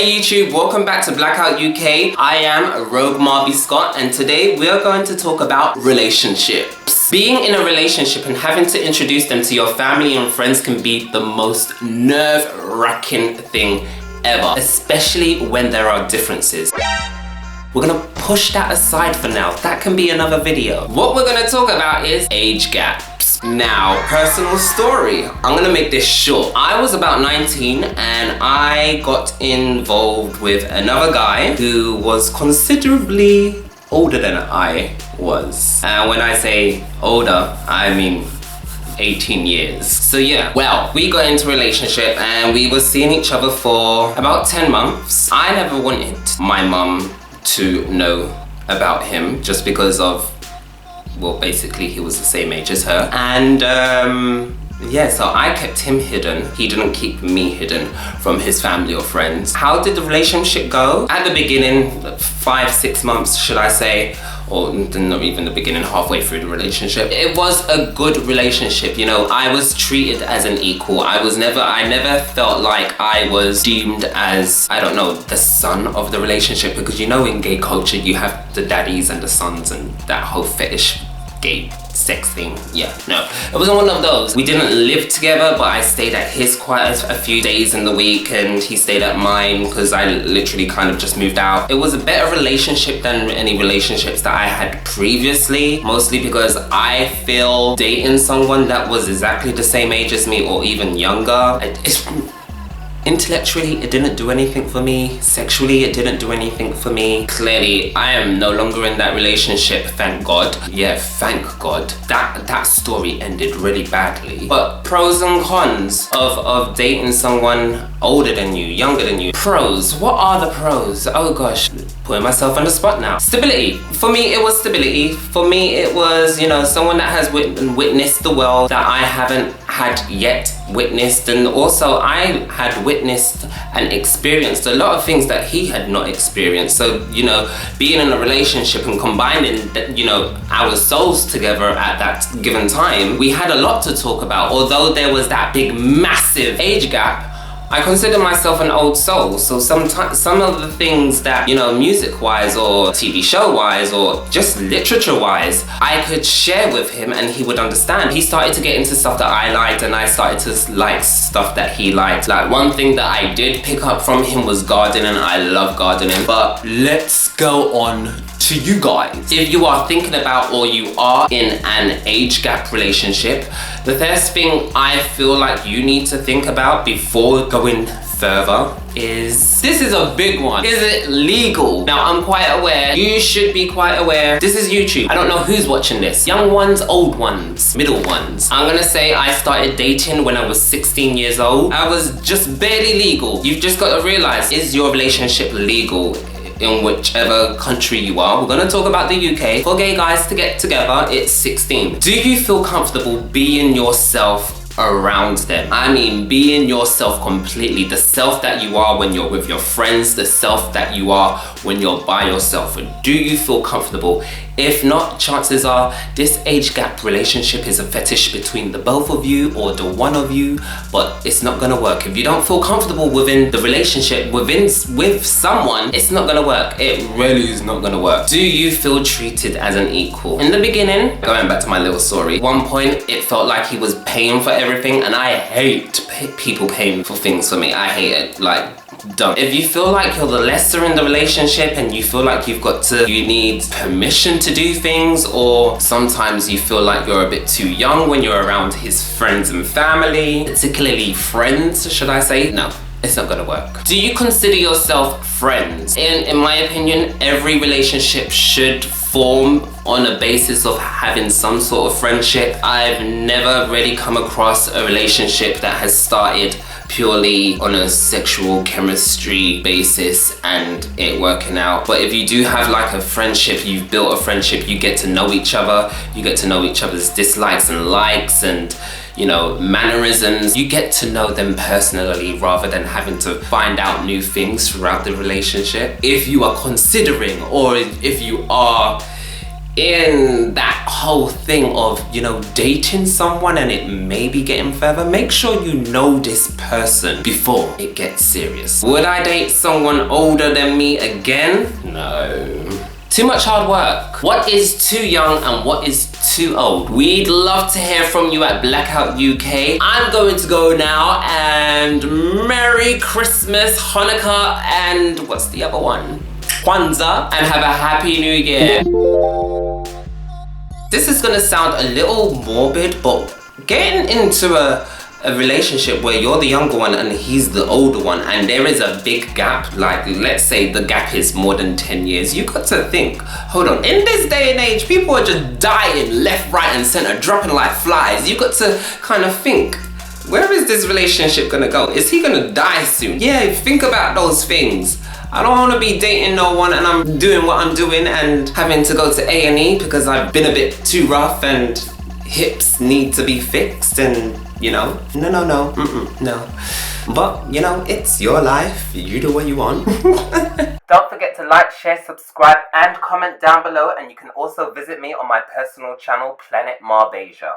Hey YouTube, welcome back to Blackout UK. I am Rogue Marby Scott, and today we are going to talk about relationships. Being in a relationship and having to introduce them to your family and friends can be the most nerve-wracking thing ever, especially when there are differences. We're gonna push that aside for now. That can be another video. What we're gonna talk about is age gaps. Now, personal story. I'm gonna make this short. I was about 19 and I got involved with another guy who was considerably older than I was. And when I say older, I mean 18 years. So yeah, well, we got into a relationship and we were seeing each other for about 10 months. I never wanted my mum to know about him just because of, well, basically he was the same age as her. And yeah, so I kept him hidden. He didn't keep me hidden from his family or friends. How did the relationship go? At the beginning, 5-6 months, should I say, or not even the beginning, halfway through the relationship, it was a good relationship. You know, I was treated as an equal. I never felt like I was deemed as, I don't know, the son of the relationship, because you know in gay culture you have the daddies and the sons and that whole fetish gay sex thing. Yeah, no, it wasn't one of those. We didn't live together, but I stayed at his quite a few days in the week and he stayed at mine because I literally kind of just moved out. It was a better relationship than any relationships that I had previously, mostly because I feel dating someone that was exactly the same age as me or even younger, intellectually, it didn't do anything for me. Sexually, it didn't do anything for me. Clearly, I am no longer in that relationship, thank God. Yeah, thank God. That story ended really badly. But pros and cons of dating someone older than you, younger than you. Pros, what are the pros? Oh gosh, putting myself on the spot now. Stability. For me, it was stability. For me, it was, you know, someone that has witnessed the world that I haven't had yet witnessed, and also I had witnessed and experienced a lot of things that he had not experienced. So, you know, being in a relationship and combining, you know, our souls together at that given time, we had a lot to talk about. Although there was that big, massive age gap, I consider myself an old soul, so some of the things that, you know, music-wise or TV show-wise or just literature-wise, I could share with him and he would understand. He started to get into stuff that I liked and I started to like stuff that he liked. Like, one thing that I did pick up from him was gardening. I love gardening. But let's go on to you guys. If you are thinking about or you are in an age gap relationship, the first thing I feel like you need to think about before going further is, this is a big one. Is it legal? Now, I'm quite aware, you should be quite aware, this is YouTube. I don't know who's watching this. Young ones, old ones, middle ones. I'm gonna say I started dating when I was 16 years old. I was just barely legal. You've just got to realize, is your relationship legal in whichever country you are? We're gonna talk about the UK. For gay guys to get together, it's 16. Do you feel comfortable being yourself around them? I mean, being yourself completely, the self that you are when you're with your friends, the self that you are when you're by yourself. Do you feel comfortable? If not, chances are this age gap relationship is a fetish between the both of you or the one of you, but it's not gonna work. If you don't feel comfortable within the relationship, with someone, it's not gonna work. It really is not gonna work. Do you feel treated as an equal? In the beginning, going back to my little story, one point it felt like he was paying for everything, and I hate people paying for things for me. I hate it, like, dumb. If you feel like you're the lesser in the relationship and you feel like you need permission to do things, or sometimes you feel like you're a bit too young when you're around his friends and family, particularly friends, should I say? No, it's not gonna work. Do you consider yourself friends? In my opinion, every relationship should form on a basis of having some sort of friendship. I've never really come across a relationship that has started purely on a sexual chemistry basis and it working out. But if you do have like a friendship, you've built a friendship, you get to know each other, you get to know each other's dislikes and likes and, you know, mannerisms. You get to know them personally rather than having to find out new things throughout the relationship. If you are considering, or if you are in that whole thing of, you know, dating someone and it may be getting further, make sure you know this person before it gets serious. Would I date someone older than me again? No. Too much hard work. What is too young and what is too old? We'd love to hear from you at Blackout UK. I'm going to go now, and Merry Christmas, Hanukkah, and what's the other one? Kwanzaa, and have a Happy New Year. This is gonna sound a little morbid, but getting into a relationship where you're the younger one and he's the older one, and there is a big gap, like let's say the gap is more than 10 years, you got to think, hold on, in this day and age, people are just dying left, right and center, dropping like flies. You got to kind of think, where is this relationship gonna go? Is he gonna die soon? Yeah, think about those things. I don't want to be dating no one and I'm doing what I'm doing and having to go to A&E because I've been a bit too rough and hips need to be fixed, and you know, no. But, you know, it's your life. You do what you want. Don't forget to like, share, subscribe, and comment down below. And you can also visit me on my personal channel, Planet Marbeja.